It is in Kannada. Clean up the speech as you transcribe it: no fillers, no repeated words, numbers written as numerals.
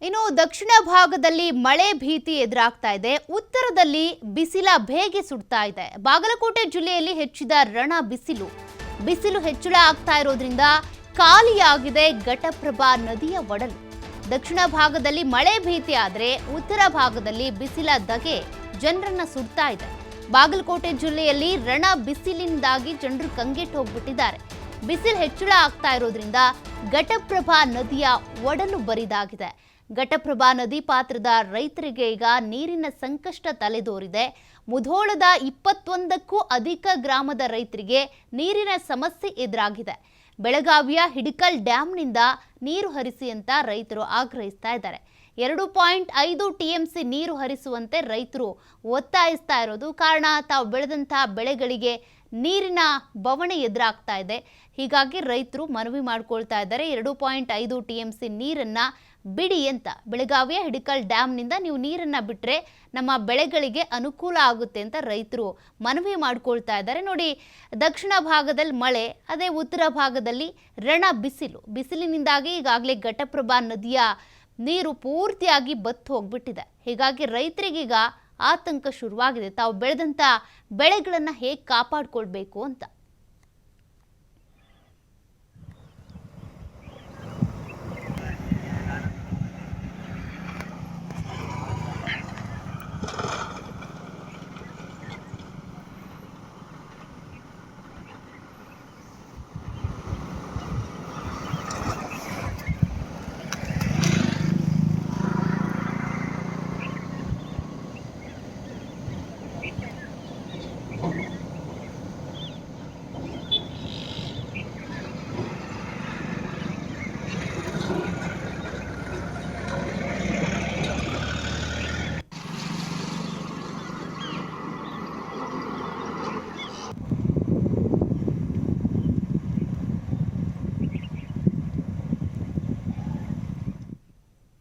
ಇನ್ನು ದಕ್ಷಿಣ ಭಾಗದಲ್ಲಿ ಮಳೆ ಭೀತಿ ಎದುರಾಗ್ತಾ ಇದೆ. ಉತ್ತರದಲ್ಲಿ ಬಿಸಿಲ ಬೇಗೆ ಸುಡ್ತಾ ಇದೆ. ಬಾಗಲಕೋಟೆ ಜಿಲ್ಲೆಯಲ್ಲಿ ಹೆಚ್ಚಿದ ರಣ ಬಿಸಿಲು ಹೆಚ್ಚಳ ಆಗ್ತಾ ಇರೋದ್ರಿಂದ ಖಾಲಿಯಾಗಿದೆ ಘಟಪ್ರಭಾ ನದಿಯ ಒಡಲು. ದಕ್ಷಿಣ ಭಾಗದಲ್ಲಿ ಮಳೆ ಭೀತಿ ಆದರೆ ಉತ್ತರ ಭಾಗದಲ್ಲಿ ಬಿಸಿಲ ಧಗೆ ಜನರನ್ನ ಸುಡ್ತಾ ಇದೆ. ಬಾಗಲಕೋಟೆ ಜಿಲ್ಲೆಯಲ್ಲಿ ರಣ ಬಿಸಿಲಿನಿಂದಾಗಿ ಜನರು ಕಂಗೆಟ್ಟು ಹೋಗ್ಬಿಟ್ಟಿದ್ದಾರೆ. ಬಿಸಿಲು ಹೆಚ್ಚಳ ಆಗ್ತಾ ಇರೋದ್ರಿಂದ ಘಟಪ್ರಭಾ ನದಿಯ ಒಡಲು ಬರಿದಾಗಿದೆ. ಘಟಪ್ರಭಾ ನದಿ ಪಾತ್ರದ ರೈತರಿಗೆ ಈಗ ನೀರಿನ ಸಂಕಷ್ಟ ತಲೆದೋರಿದೆ. ಮುಧೋಳದ 21ಕ್ಕೂ ಅಧಿಕ ಗ್ರಾಮದ ರೈತರಿಗೆ ನೀರಿನ ಸಮಸ್ಯೆ ಎದುರಾಗಿದೆ. ಬೆಳಗಾವಿಯ ಹಿಡಕಲ್ ಡ್ಯಾಂನಿಂದ ನೀರು ಹರಿಸಿ ಅಂತ ರೈತರು ಆಗ್ರಹಿಸ್ತಾ ಇದ್ದಾರೆ. 2.5 TMC ನೀರು ಹರಿಸುವಂತೆ ರೈತರು ಒತ್ತಾಯಿಸ್ತಾ ಇರೋದು ಕಾರಣ ತಾವು ಬೆಳೆದಂತಹ ಬೆಳೆಗಳಿಗೆ ನೀರಿನ ಬವಣೆ ಎದುರಾಗ್ತಾ ಇದೆ. ಹೀಗಾಗಿ ರೈತರು ಮನವಿ ಮಾಡ್ಕೊಳ್ತಾ ಇದ್ದಾರೆ 2.5 TMC ನೀರನ್ನ ಬಿಡಿ ಅಂತ. ಬೆಳಗಾವಿಯ ಹಿಡಕಲ್ ಡ್ಯಾಂನಿಂದ ನೀವು ನೀರನ್ನ ಬಿಟ್ರೆ ನಮ್ಮ ಬೆಳೆಗಳಿಗೆ ಅನುಕೂಲ ಆಗುತ್ತೆ ಅಂತ ರೈತರು ಮನವಿ ಮಾಡ್ಕೊಳ್ತಾ ಇದ್ದಾರೆ. ನೋಡಿ, ದಕ್ಷಿಣ ಭಾಗದಲ್ಲಿ ಮಳೆ, ಅದೇ ಉತ್ತರ ಭಾಗದಲ್ಲಿ ರಣ ಬಿಸಿಲಿನಿಂದಾಗಿ ಈಗಾಗಲೇ ಘಟಪ್ರಭಾ ನದಿಯ ನೀರು ಪೂರ್ತಿಯಾಗಿ ಬತ್ತು ಹೋಗ್ಬಿಟ್ಟಿದೆ. ಹೀಗಾಗಿ ರೈತರಿಗೀಗ ಆತಂಕ ಶುರುವಾಗಿದೆ. ತಾವು ಬೆಳೆದಂತ ಬೆಳೆಗಳನ್ನ ಹೇಗೆ ಕಾಪಾಡ್ಕೊಳ್ಬೇಕು ಅಂತ.